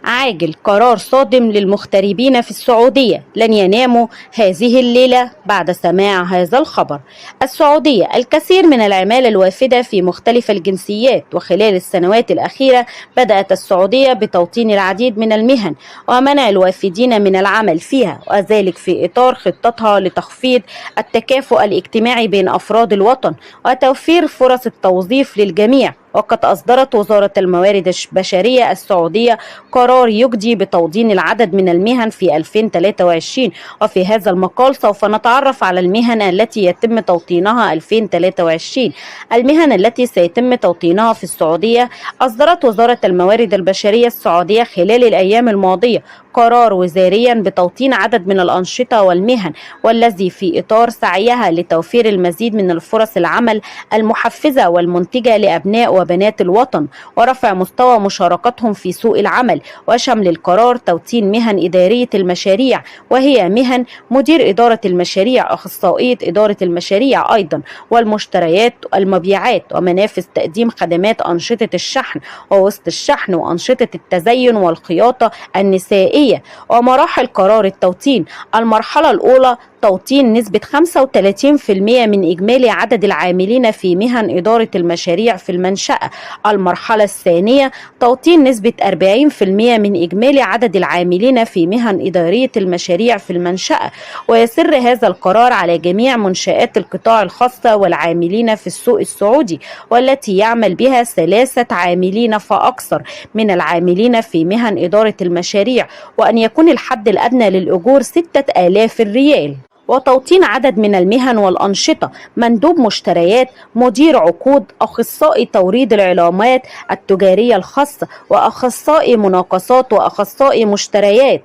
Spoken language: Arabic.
عاجل قرار صادم للمغتربين في السعودية، لن يناموا هذه الليلة بعد سماع هذا الخبر. السعودية الكثير من العمالة الوافدة في مختلف الجنسيات، وخلال السنوات الأخيرة بدأت السعودية بتوطين العديد من المهن ومنع الوافدين من العمل فيها، وذلك في إطار خطتها لتخفيض التكافؤ الاجتماعي بين أفراد الوطن وتوفير فرص التوظيف للجميع. وقد أصدرت وزارة الموارد البشرية السعودية قرار يجدي بتوطين العدد من المهن في 2023، وفي هذا المقال سوف نتعرف على المهن التي يتم توطينها 2023. المهن التي سيتم توطينها في السعودية: أصدرت وزارة الموارد البشرية السعودية خلال الأيام الماضية قرار وزاريا بتوطين عدد من الأنشطة والمهن، والذي في إطار سعيها لتوفير المزيد من الفرص العمل المحفزة والمنتجة لأبناء وبنات الوطن ورفع مستوى مشاركتهم في سوق العمل. وشمل القرار توطين مهن إدارية المشاريع، وهي مهن مدير إدارة المشاريع، أخصائية إدارة المشاريع أيضا، والمشتريات، المبيعات، ومنافذ تقديم خدمات أنشطة الشحن ووسط الشحن، وأنشطة التزين والخياطة النسائية. ومراحل قرار التوطين: المرحلة الأولى توطين نسبة 35% من إجمالي عدد العاملين في مهن إدارة المشاريع في المنشأة. المرحلة الثانية توطين نسبة 40% من إجمالي عدد العاملين في مهن إدارية المشاريع في المنشأة. ويسر هذا القرار على جميع منشآت القطاع الخاص والعاملين في السوق السعودي، والتي يعمل بها 3 عاملين فأكثر من العاملين في مهن إدارة المشاريع، وأن يكون الحد الأدنى للأجور 6000 ريال. وتوطين عدد من المهن والأنشطة: مندوب مشتريات، مدير عقود، أخصائي توريد العلامات التجارية الخاصة، وأخصائي مناقصات، وأخصائي مشتريات.